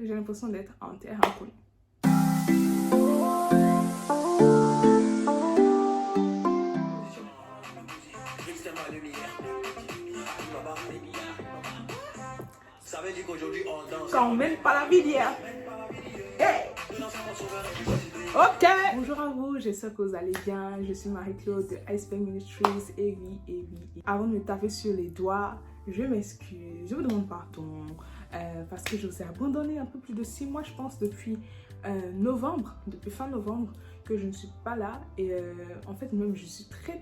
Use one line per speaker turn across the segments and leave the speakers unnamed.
j'ai l'impression d'être en terre inconnue. Quand même pas la vie d'hier. Hey! Ok! Bonjour à vous, j'espère que vous allez bien. Je suis Marie-Claude de Iceberg Ministries. Et oui. Avant de me taper sur les doigts, je m'excuse, je vous demande pardon parce que je vous ai abandonné un peu plus de 6 mois, je pense, depuis novembre, depuis fin novembre, que je ne suis pas là. Et en fait, même je suis très,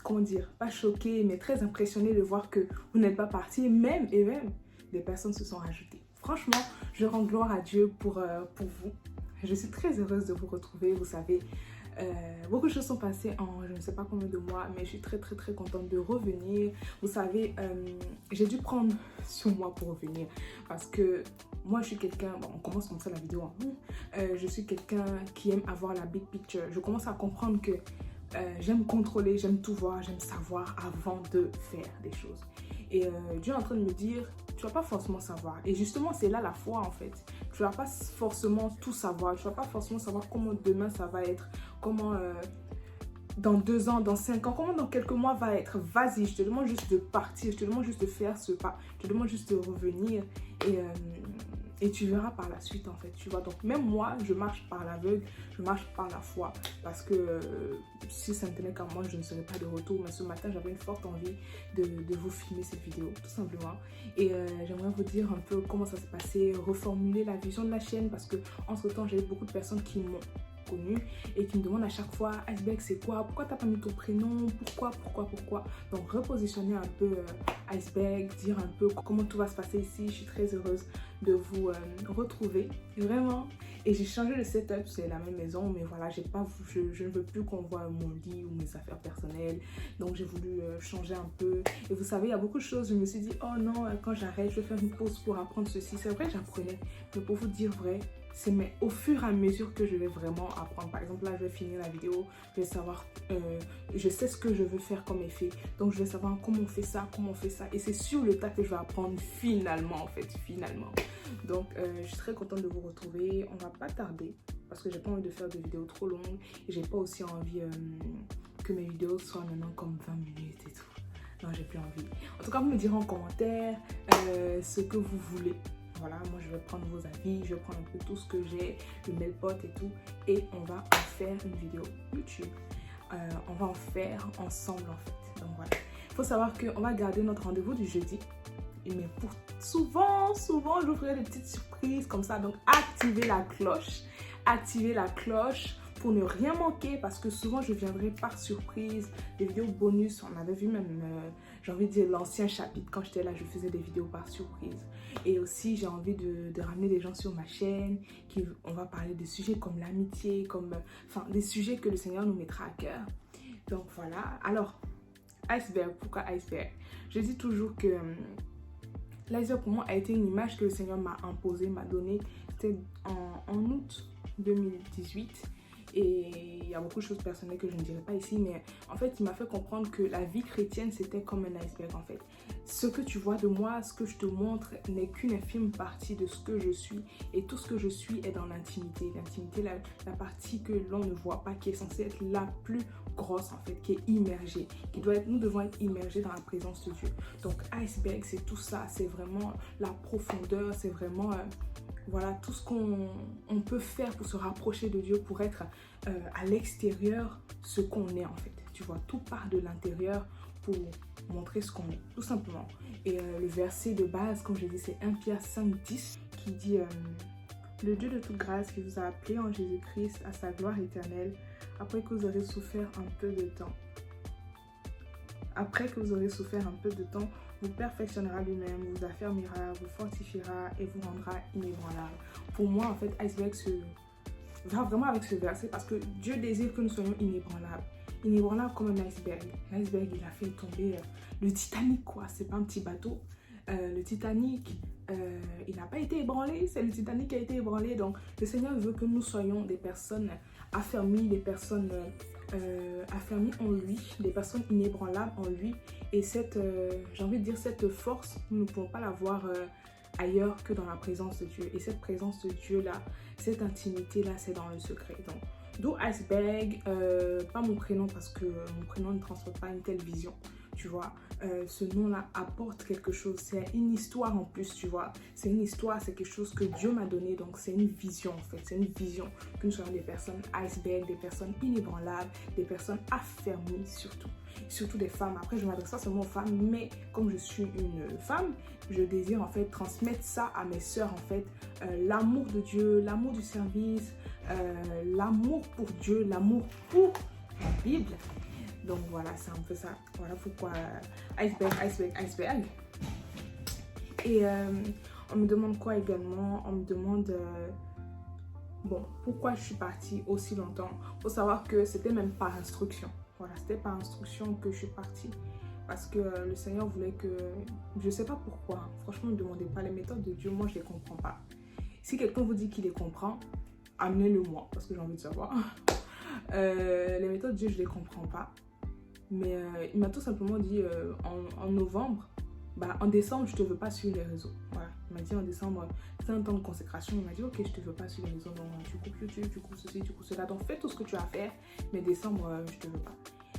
comment dire, pas choquée, mais très impressionnée de voir que vous n'êtes pas parti, même des personnes se sont rajoutées. Franchement, je rends gloire à Dieu pour vous. Je suis très heureuse de vous retrouver. Vous savez, beaucoup de choses sont passées en je ne sais pas combien de mois, mais je suis très contente de revenir. Vous savez, j'ai dû prendre sur moi pour revenir parce que moi je suis quelqu'un, bon, on commence comme ça la vidéo, hein. Je suis quelqu'un qui aime avoir la big picture. Je commence à comprendre que j'aime contrôler, j'aime tout voir, j'aime savoir avant de faire des choses. Et Dieu est en train de me dire, tu vas pas forcément savoir. Et justement, c'est là la foi en fait. Tu vas pas forcément tout savoir. Tu vas pas forcément savoir comment demain ça va être. Comment dans 2 ans, dans 5 ans, comment dans quelques mois va être. Vas-y, je te demande juste de partir. Je te demande juste de faire ce pas. Je te demande juste de revenir. Et tu verras par la suite en fait, tu vois. Donc même moi, je marche par l'aveugle, je marche par la foi. Parce que si ça ne tenait qu'à moi, je ne serais pas de retour. Mais ce matin, j'avais une forte envie de vous filmer cette vidéo, tout simplement. Et j'aimerais vous dire un peu comment ça s'est passé, reformuler la vision de la chaîne. Parce que entre temps, j'ai eu beaucoup de personnes qui m'ont connue et qui me demandent à chaque fois, Iceberg c'est quoi, pourquoi t'as pas mis ton prénom, pourquoi. Donc repositionner un peu Iceberg, dire un peu comment tout va se passer ici. Je suis très heureuse de vous retrouver, vraiment. Et j'ai changé le setup, c'est la même maison, mais voilà, je ne veux plus qu'on voit mon lit ou mes affaires personnelles. Donc j'ai voulu changer un peu. Et vous savez, il y a beaucoup de choses, je me suis dit, oh non, quand j'arrête, je vais faire une pause pour apprendre ceci. C'est vrai, j'apprenais, mais pour vous dire vrai, c'est mais au fur et à mesure que je vais vraiment apprendre. Par exemple, là, je vais finir la vidéo, je vais savoir, je sais ce que je veux faire comme effet. Donc, je vais savoir comment on fait ça. Et c'est sur le tas que je vais apprendre finalement, en fait, finalement. Donc, je suis très contente de vous retrouver. On va pas tarder parce que j'ai pas envie de faire des vidéos trop longues. Et j'ai pas aussi envie que mes vidéos soient maintenant comme 20 minutes et tout. Non, j'ai plus envie. En tout cas, vous me direz en commentaire ce que vous voulez. Voilà, moi je vais prendre vos avis, je vais prendre un peu tout ce que j'ai, le mailpot et tout, et on va en faire une vidéo YouTube. On va en faire ensemble en fait. Donc voilà. Il faut savoir qu'on va garder notre rendez-vous du jeudi. Mais pour souvent, je vous ferai des petites surprises comme ça. Donc activez la cloche pour ne rien manquer parce que souvent je viendrai par surprise, des vidéos bonus. On avait vu même, j'ai envie de dire l'ancien chapitre, quand j'étais là je faisais des vidéos par surprise. Et aussi j'ai envie de ramener des gens sur ma chaîne, on va parler de sujets comme l'amitié, enfin des sujets que le Seigneur nous mettra à cœur. Donc voilà, alors Iceberg, pourquoi Iceberg? Je dis toujours que l'iceberg pour moi a été une image que le Seigneur m'a imposée, m'a donnée. C'était en août 2018. Et il y a beaucoup de choses personnelles que je ne dirai pas ici, mais en fait, il m'a fait comprendre que la vie chrétienne, c'était comme un iceberg en fait. Ce que tu vois de moi, ce que je te montre n'est qu'une infime partie de ce que je suis. Et tout ce que je suis est dans l'intimité. L'intimité, la partie que l'on ne voit pas, qui est censée être la plus grosse en fait, qui est immergée, nous devons être immergés dans la présence de Dieu. Donc iceberg, c'est tout ça, c'est vraiment la profondeur, c'est vraiment... voilà, tout ce qu'on peut faire pour se rapprocher de Dieu, pour être à l'extérieur ce qu'on est en fait. Tu vois, tout part de l'intérieur pour montrer ce qu'on est, tout simplement. Et le verset de base, comme je dis, c'est 1 Pierre 5:10 qui dit le Dieu de toute grâce qui vous a appelé en Jésus-Christ à sa gloire éternelle, après que vous aurez souffert un peu de temps. Après que vous aurez souffert un peu de temps, vous perfectionnera lui-même, vous affermira, vous fortifiera et vous rendra inébranlable. Pour moi, en fait, Iceberg va vraiment avec ce verset parce que Dieu désire que nous soyons inébranlables. Inébranlables comme un iceberg. L'iceberg, il a fait tomber le Titanic, quoi. C'est pas un petit bateau. Le Titanic, il n'a pas été ébranlé, c'est le Titanic qui a été ébranlé. Donc, le Seigneur veut que nous soyons des personnes affermies, des personnes... affermis en lui, des personnes inébranlables en lui. Et cette, j'ai envie de dire, cette force, nous ne pouvons pas l'avoir ailleurs que dans la présence de Dieu. Et cette présence de Dieu-là, cette intimité-là, c'est dans le secret. Donc, d'où Iceberg, pas mon prénom parce que mon prénom ne transporte pas une telle vision. Tu vois, ce nom-là apporte quelque chose, c'est une histoire en plus, tu vois, c'est une histoire, c'est quelque chose que Dieu m'a donné, donc c'est une vision en fait, c'est une vision que nous soyons des personnes iceberg, des personnes inébranlables, des personnes affermies surtout des femmes. Après, je m'adresse pas seulement aux femmes, mais comme je suis une femme, je désire en fait transmettre ça à mes sœurs en fait, l'amour de Dieu, l'amour du service, l'amour pour Dieu, l'amour pour la Bible. Donc voilà, c'est un peu ça. Voilà pourquoi iceberg. Et on me demande quoi également? On me demande bon, pourquoi je suis partie aussi longtemps. Il faut savoir que c'était même par instruction. Voilà, c'était par instruction que je suis partie. Parce que le Seigneur voulait que... Je ne sais pas pourquoi. Franchement, ne me demandez pas les méthodes de Dieu. Moi, je ne les comprends pas. Si quelqu'un vous dit qu'il les comprend, amenez-le moi. Parce que j'ai envie de savoir. Les méthodes de Dieu, je ne les comprends pas. Mais il m'a tout simplement dit en novembre, bah, en décembre, je ne te veux pas sur les réseaux. Voilà. Il m'a dit en décembre, c'est un temps de consécration. Il m'a dit, ok, je ne te veux pas sur les réseaux. Donc, tu coupes YouTube, tu coupes ceci, tu coupes cela. Donc, fais tout ce que tu as à faire. Mais décembre, je ne te veux pas.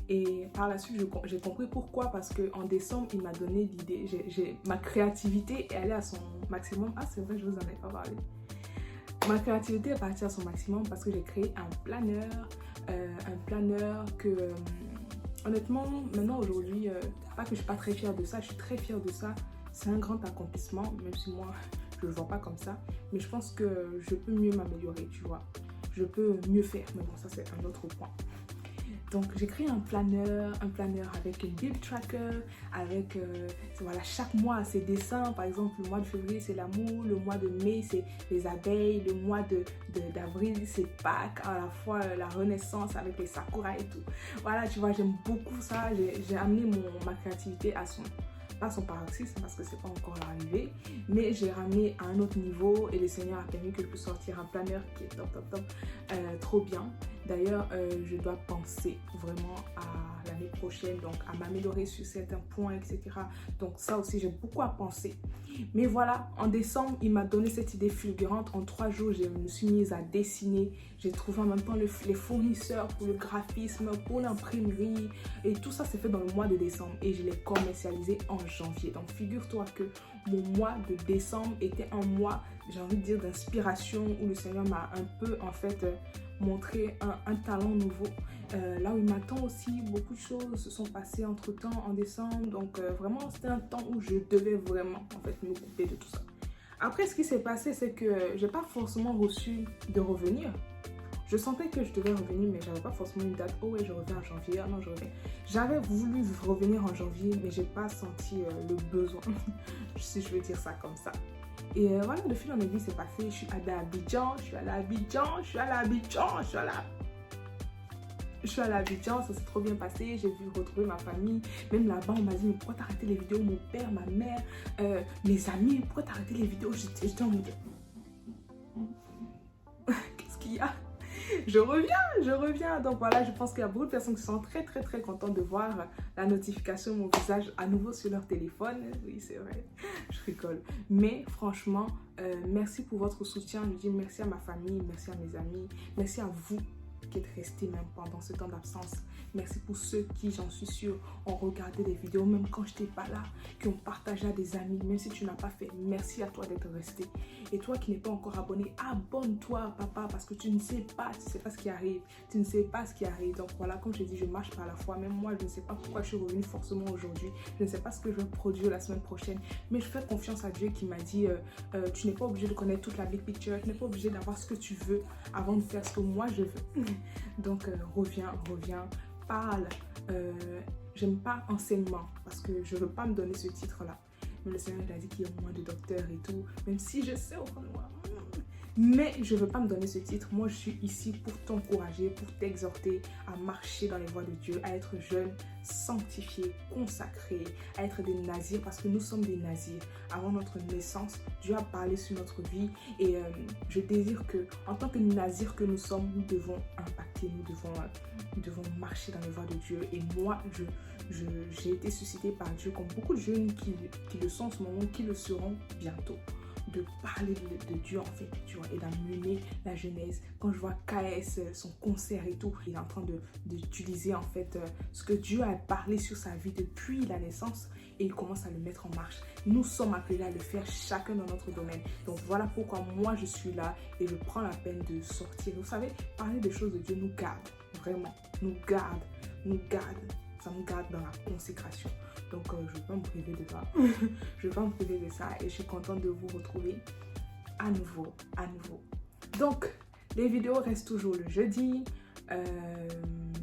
Et par la suite, j'ai compris pourquoi. Parce qu'en décembre, il m'a donné l'idée. Ma créativité est allée à son maximum. Ah, c'est vrai, je vous en ai pas parlé. Ma créativité est partie à son maximum parce que j'ai créé un planeur que... honnêtement, maintenant, aujourd'hui, pas que je ne suis pas très fière de ça, je suis très fière de ça. C'est un grand accomplissement, même si moi, je ne le vois pas comme ça. Mais je pense que je peux mieux m'améliorer, tu vois. Je peux mieux faire, mais bon, ça, c'est un autre point. Donc, j'ai créé un planeur avec une Bible tracker, avec, voilà, chaque mois, ses dessins. Par exemple, le mois de février, c'est l'amour. Le mois de mai, c'est les abeilles. Le mois d'avril, c'est Pâques. À la fois, la renaissance avec les sakuras et tout. Voilà, tu vois, j'aime beaucoup ça. J'ai amené ma créativité à pas son paroxysme parce que c'est pas encore arrivé, mais j'ai ramené à un autre niveau et le Seigneur a permis que je puisse sortir un planeur qui est top, trop bien. D'ailleurs, je dois penser vraiment à l'année prochaine, donc à m'améliorer sur certains points, etc. Donc ça aussi, j'ai beaucoup à penser. Mais voilà, en décembre, il m'a donné cette idée fulgurante. En 3 jours, je me suis mise à dessiner. J'ai trouvé en même temps les fournisseurs pour le graphisme, pour l'imprimerie. Et tout ça, c'est fait dans le mois de décembre. Et je l'ai commercialisé en janvier. Donc, figure-toi que mon mois de décembre était un mois, j'ai envie de dire, d'inspiration où le Seigneur m'a un peu, en fait, montré un talent nouveau. Là où il m'attend aussi, beaucoup de choses se sont passées entre temps en décembre. Donc, vraiment, c'était un temps où je devais vraiment, en fait, me couper de tout ça. Après, ce qui s'est passé, c'est que je n'ai pas forcément reçu de revenir. Je sentais que je devais revenir, mais je n'avais pas forcément une date. Oh ouais, je reviens en janvier. Ah non, je reviens. J'avais voulu revenir en janvier, mais je n'ai pas senti le besoin, si je veux dire ça comme ça. Et voilà, de fil en aiguille, c'est passé. Je suis allée à Abidjan, ça s'est trop bien passé. J'ai vu retrouver ma famille. Même là-bas, on m'a dit, mais pourquoi t'as arrêté les vidéos? Mon père, ma mère, mes amis, pourquoi t'as arrêté les vidéos? J'étais en mode... Qu'est-ce qu'il y a? Je reviens. Donc voilà, je pense qu'il y a beaucoup de personnes qui sont très contentes de voir la notification de mon visage à nouveau sur leur téléphone. Oui, c'est vrai, je rigole. Mais franchement, merci pour votre soutien. Je dis merci à ma famille, merci à mes amis, merci à vous qui êtes restés même pendant ce temps d'absence. Merci pour ceux qui, j'en suis sûre, ont regardé les vidéos, même quand je n'étais pas là, qui ont partagé à des amis, même si tu n'as pas fait. Merci à toi d'être resté. Et toi qui n'es pas encore abonné, abonne-toi, papa, parce que tu ne sais pas ce qui arrive. Tu ne sais pas ce qui arrive. Donc voilà, comme je dis, je marche par la foi. Même moi, je ne sais pas pourquoi je suis revenue forcément aujourd'hui. Je ne sais pas ce que je vais produire la semaine prochaine. Mais je fais confiance à Dieu qui m'a dit, tu n'es pas obligé de connaître toute la big picture. Tu n'es pas obligé d'avoir ce que tu veux avant de faire ce que moi je veux. Donc reviens, parle. J'aime pas enseignement parce que je veux pas me donner ce titre là, mais le Seigneur a dit qu'il y a moins de docteurs et tout, même si je sais au fond de moi, mais je veux pas me donner ce titre. Moi je suis ici pour t'encourager, pour t'exhorter à marcher dans les voies de Dieu, à être jeune, sanctifié, consacré, à être des nazirs, parce que nous sommes des nazirs. Avant notre naissance, Dieu a parlé sur notre vie et je désire que, en tant que nazirs que nous sommes, nous devons impacter, nous devons marcher dans les voies de Dieu. Et moi, j'ai été suscitée par Dieu, comme beaucoup de jeunes qui le sont en ce moment, qui le seront bientôt. de parler de Dieu en fait, tu vois, et d'amener la jeunesse. Quand je vois KS, son concert et tout, il est en train d'utiliser en fait ce que Dieu a parlé sur sa vie depuis la naissance et il commence à le mettre en marche. Nous sommes appelés à le faire chacun dans notre domaine. Donc voilà pourquoi moi je suis là et je prends la peine de sortir. Vous savez, parler des choses de Dieu nous garde, vraiment, nous garde. Ça nous garde dans la consécration. Donc, je ne vais pas me priver de toi. Je ne vais pas me priver de ça. Et je suis contente de vous retrouver à nouveau. Donc, les vidéos restent toujours le jeudi.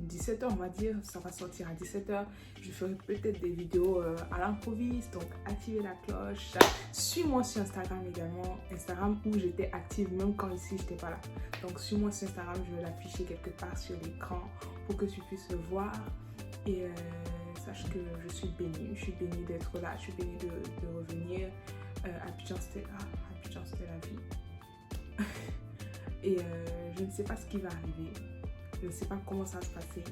17h, on va dire. Ça va sortir à 17h. Je ferai peut-être des vidéos à l'improviste. Donc, activez la cloche. Suis-moi sur Instagram également. Instagram où j'étais active même quand ici, je n'étais pas là. Donc, suis-moi sur Instagram. Je vais l'afficher quelque part sur l'écran pour que tu puisses le voir. Et sache que je suis bénie d'être là, je suis bénie de revenir. Abidjan, c'était la vie. Et je ne sais pas ce qui va arriver, je ne sais pas comment ça va se passer,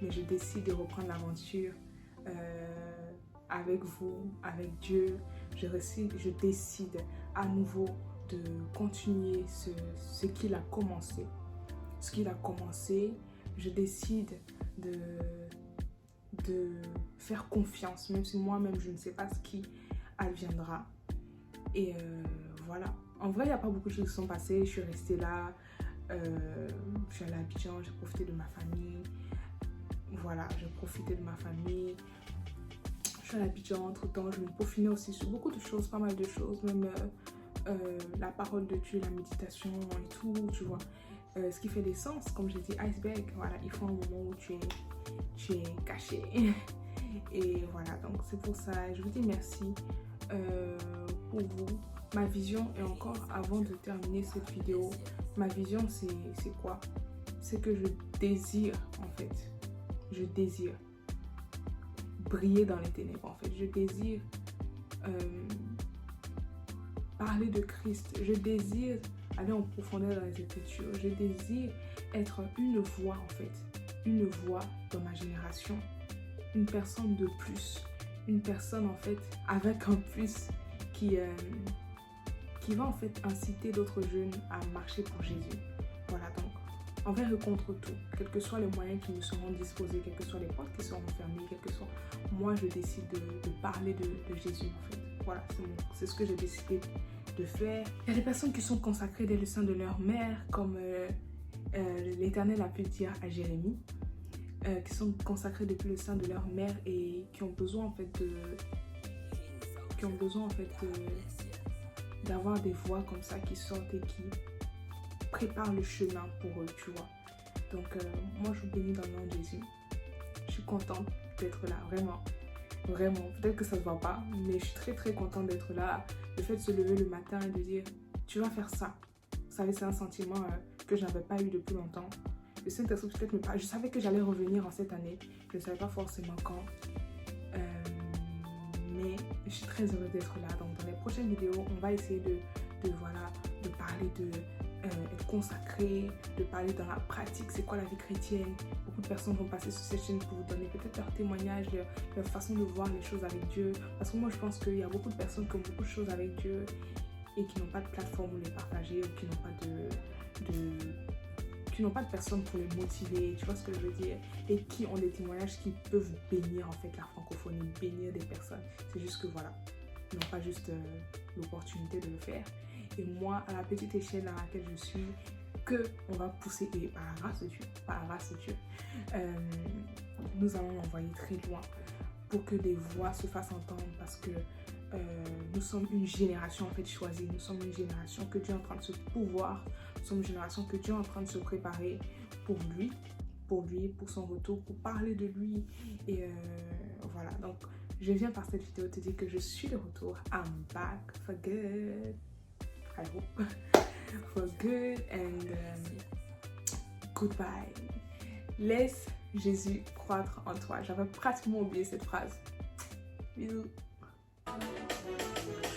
mais je décide de reprendre l'aventure avec vous, avec Dieu. Je décide à nouveau de continuer ce qu'il a commencé. Je décide de faire confiance, même si moi-même je ne sais pas ce qui adviendra. Et voilà. En vrai, il n'y a pas beaucoup de choses qui sont passées. Je suis restée là. Je suis allée à Abidjan, j'ai profité de ma famille. Voilà, j'ai profité de ma famille. Je suis allée à Abidjan, entre-temps, je me peaufinais aussi sur beaucoup de choses, pas mal de choses. Même la parole de Dieu, la méditation et tout, tu vois. Ce qui fait des sens, comme j'ai dit, iceberg. Voilà, il faut un moment où tu es caché. Et voilà, donc c'est pour ça. Je vous dis merci pour vous. Ma vision, et encore avant de terminer cette vidéo, ma vision c'est quoi? C'est que je désire en fait. Je désire briller dans les ténèbres en fait. Je désire parler de Christ. Je désire aller en profondeur dans les Écritures. Je désire être une voix en fait. Une voix dans ma génération. Une personne de plus. Une personne en fait avec un plus qui va en fait inciter d'autres jeunes à marcher pour Jésus. Voilà, donc envers et contre tout, quels que soient les moyens qui me seront disposés, quelles que soient les portes qui seront fermées, quel que soit, moi je décide de parler de Jésus en fait. Voilà, c'est ce que j'ai décidé de faire. Il y a des personnes qui sont consacrées dès le sein de leur mère, comme l'Éternel a pu dire à Jérémie, qui sont consacrées depuis le sein de leur mère et qui ont besoin en fait d'avoir des voix comme ça qui sortent et qui préparent le chemin pour eux, tu vois. Donc moi je vous bénis dans le nom de Jésus. Je suis contente d'être là, vraiment. Vraiment, peut-être que ça ne se voit pas, mais je suis très très contente d'être là. Le fait de se lever le matin et de dire tu vas faire ça. Vous savez, c'est un sentiment que je n'avais pas eu depuis longtemps. Le Saint-Esprit peut-être me parle. Je savais que j'allais revenir en cette année. Je ne savais pas forcément quand. Mais je suis très heureuse d'être là. Donc dans les prochaines vidéos, on va essayer de parler être consacré, de parler dans la pratique, c'est quoi la vie chrétienne. Beaucoup de personnes vont passer sur cette chaîne pour vous donner peut-être leur témoignage, leur façon de voir les choses avec Dieu. Parce que moi je pense qu'il y a beaucoup de personnes qui ont beaucoup de choses avec Dieu et qui n'ont pas de plateforme où les partager ou qui n'ont pas de personnes pour les motiver, tu vois ce que je veux dire, et qui ont des témoignages qui peuvent bénir en fait la francophonie, bénir des personnes. C'est juste que voilà, ils n'ont pas juste l'opportunité de le faire. Et moi, à la petite échelle dans laquelle je suis, que on va pousser, et par la grâce de Dieu, nous allons l'envoyer très loin pour que des voix se fassent entendre, parce que nous sommes une génération en fait choisie, nous sommes une génération que Dieu est en train de se pouvoir, nous sommes une génération que Dieu est en train de se préparer pour lui, pour son retour, pour parler de lui. Et voilà, donc je viens par cette vidéo te dire que je suis de retour. I'm back for good, I hope, for good, and goodbye. Laisse Jésus croître en toi. J'avais pratiquement oublié cette phrase. Bisous.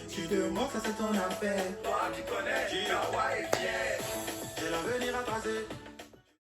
Tu te montres, ça c'est ton affaire. Toi qui connais, Ginawa est fier. J'ai l'avenir à tracer.